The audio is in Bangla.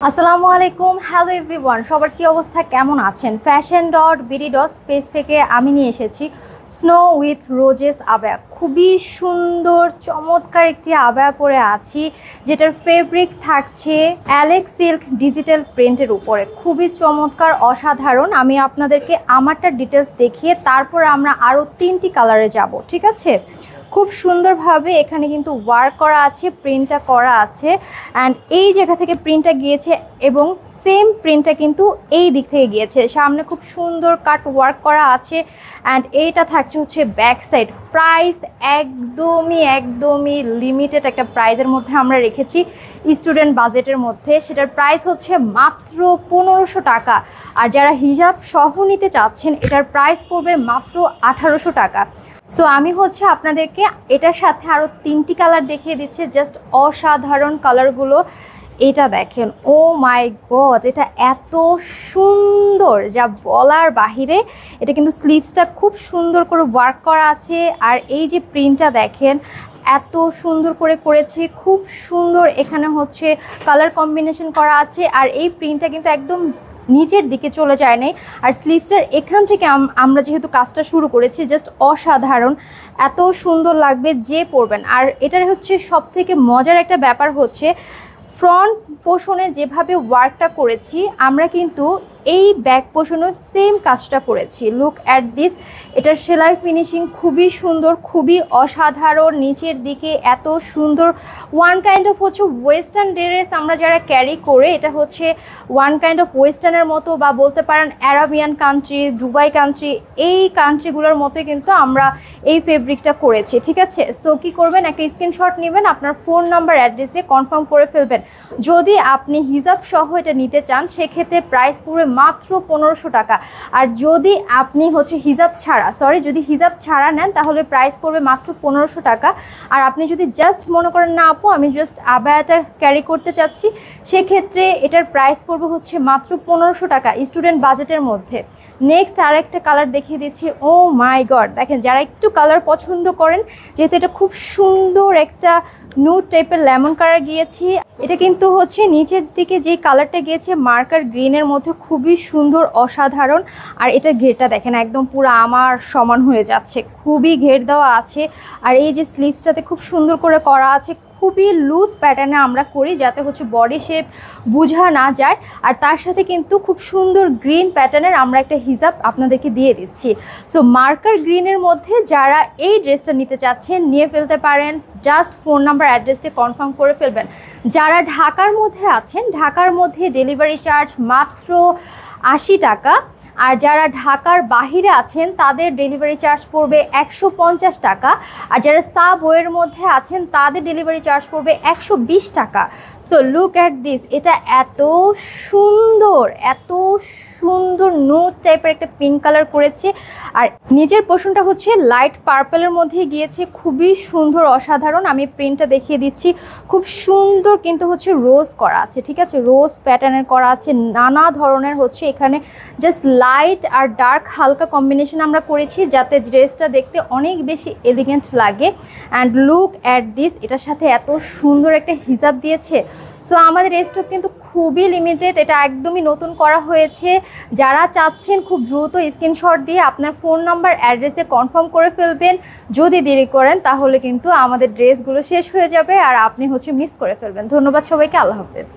আসসালামু আলাইকুম, হ্যালো এভরিওয়ান, সবার কি অবস্থা, কেমন আছেন? fashion.bd পেজ থেকে আমি নিয়ে এসেছি স্নো উইথ রোজেস আবায়া। খুবই সুন্দর চমৎকার একটি আবায়া পরে আছি, যেটার ফেব্রিক থাকছে অ্যালেক্স সিল্ক ডিজিটাল প্রিন্টের উপরে। খুবই চমৎকার, অসাধারণ। আমি আপনাদেরকে আমারটা ডিটেলস দেখিয়ে তারপর আমরা আরও 3টি কালারে যাব, ঠিক আছে? খুব সুন্দরভাবে এখানে কিন্তু ওয়ার্ক করা আছে, প্রিন্টটা করা আছে, অ্যান্ড এই জায়গা থেকে প্রিন্টটা গিয়েছে এবং সেম প্রিন্টটা কিন্তু এই দিক থেকে গিয়েছে। সামনে খুব সুন্দর কাট ওয়ার্ক করা আছে, অ্যান্ড এইটা থাকছে হচ্ছে ব্যাক সাইড। প্রাইস একদমই লিমিটেড একটা প্রাইসের মধ্যে আমরা রেখেছি, স্টুডেন্ট বাজেটের মধ্যে। সেটার প্রাইস হচ্ছে মাত্র 1500 টাকা। আর যারা হিজাব সহ নিতে চাচ্ছেন, এটার প্রাইস পড়বে মাত্র 1800 টাকা। সো আমি হচ্ছে আপনাদেরকে এটার সাথে আরও 3টি কালার দেখিয়ে দিচ্ছি, জাস্ট অসাধারণ কালারগুলো। এটা দেখেন, ও মাই গড, এটা এত সুন্দর যা বলার বাহিরে। এটা কিন্তু স্লিভসটা খুব সুন্দর করে ওয়ার্ক করা আছে, আর এই যে প্রিন্টটা দেখেন এত সুন্দর করে করেছে, খুব সুন্দর। এখানে হচ্ছে কালার কম্বিনেশন করা আছে, আর এই প্রিন্টটা কিন্তু একদম নিচের দিকে চলে যায় নাই। আর স্লিভসের এখান থেকে আমরা যেহেতু কাজটা শুরু করেছি, জাস্ট অসাধারণ, এত সুন্দর লাগবে যে পরবেন। আর এটার হচ্ছে সব থেকে মজার একটা ব্যাপার হচ্ছে ফ্রন্ট পোর্শনে যেভাবে ওয়ার্কটা করেছি, আমরা কিন্তু এই ব্যাক পোর্শনেও সেম কাজটা করেছি। লুক অ্যাট দিস, এটার সেলাই ফিনিশিং খুবই সুন্দর, খুবই অসাধারণ। নিচের দিকে এত সুন্দর, ওয়ান কাইন্ড অফ হচ্ছে ওয়েস্টার্ন ড্রেস আমরা যারা ক্যারি করে, এটা হচ্ছে ওয়ান কাইন্ড অফ ওয়েস্টার্নের মতো, বা বলতে পারেন অ্যারাবিয়ান কান্ট্রি, দুবাই কান্ট্রি, এই কান্ট্রিগুলোর মতোই কিন্তু আমরা এই ফেব্রিকটা করেছি, ঠিক আছে? সো কী করবেন, একটা স্ক্রিনশট নেবেন, আপনার ফোন নাম্বার অ্যাড্রেস দিয়ে কনফার্ম করে ফেলবেন। যদি আপনি হিজাব সহ এটা নিতে চান, সেক্ষেত্রে প্রাইস পুরো মাত্র 1500 টাকা। আর যদি আপনি হচ্ছে হিজাব ছাড়া, যদি হিজাব ছাড়া নেন, তাহলে প্রাইস পড়বে মাত্র 1500 টাকা। আর আপনি যদি জাস্ট মনে করেন না আপু আমি জাস্ট আবায়াটা ক্যারি করতে চাচ্ছি, সেক্ষেত্রে এটার প্রাইস পড়বে হচ্ছে মাত্র 1500 টাকা স্টুডেন্ট বাজেটের মধ্যে। নেক্সট আরেকটা কালার দেখিয়ে দিচ্ছি। ও মাই গড, দেখেন, যারা একটু কালার পছন্দ করেন, যেহেতু এটা খুব সুন্দর একটা নুড টাইপের লেমন কালার গিয়েছি। এটা কিন্তু হচ্ছে নিচের দিকে যে কালারটা গিয়েছে মার্কার গ্রিনের মধ্যে, খুবই সুন্দর, অসাধারণ। আর এটার ঘেরটা দেখেন একদম পুরো আমার সমান হয়ে যাচ্ছে, খুবই ঘের দেওয়া আছে। আর এই যে স্লিভসটাতে খুব সুন্দর করে করা আছে, খুবই লুজ প্যাটার্নে আমরা করি, যাতে হচ্ছে বডি শেপ বোঝা না যায়। আর তার সাথে কিন্তু খুব সুন্দর গ্রিন প্যাটার্নের আমরা একটা হিজাব আপনাদেরকে দিয়ে দিচ্ছি। সো মার্কার গ্রিনের মধ্যে যারা এই ড্রেসটা নিতে চাচ্ছেন, নিয়ে ফেলতে পারেন। জাস্ট ফোন নাম্বার অ্যাড্রেস দিয়ে কনফার্ম করে ফেলবেন। যারা ঢাকার মধ্যে আছেন, ঢাকার মধ্যে ডেলিভারি চার্জ মাত্র 80 টাকা। আর যারা ঢাকার বাহিরে আছেন, তাদের ডেলিভারি চার্জ পড়বে 150 টাকা। আর যারা সাবওয়ের মধ্যে আছেন, তাদের ডেলিভারি চার্জ পড়বে 120 টাকা। সো লুক অ্যাট দিস, এটা এত সুন্দর নুড টাইপের একটা পিঙ্ক কালার করেছে। আর নিচের পোর্শনটা হচ্ছে লাইট পার্পলের মধ্যে গিয়েছে, খুবই সুন্দর, অসাধারণ। আমি প্রিন্টটা দেখিয়ে দিচ্ছি, খুব সুন্দর কিন্তু হচ্ছে রোজ করা আছে, ঠিক আছে? রোজ প্যাটার্নের করা আছে, নানা ধরনের হচ্ছে এখানে জাস্ট লাইট আর ডার্ক হালকা কম্বিনেশন আমরা করেছি, যাতে ড্রেসটা দেখতে অনেক বেশি এলিগেন্ট লাগে। অ্যান্ড লুক অ্যাট দিস, এটার সাথে এত সুন্দর একটা হিজাব দিয়েছে। সো আমাদের স্টক কিন্তু খুবই লিমিটেড, এটা একদমই নতুন করা হয়েছে। যারা চাচ্ছেন খুব দ্রুত স্ক্রিনশট দিয়ে আপনার ফোন নাম্বার অ্যাড্রেসে কনফার্ম করে ফেলবেন। যদি দেরি করেন তাহলে কিন্তু আমাদের ড্রেসগুলো শেষ হয়ে যাবে, আর আপনি হচ্ছে মিস করে ফেলবেন। ধন্যবাদ সবাইকে, আল্লাহ হাফেজ।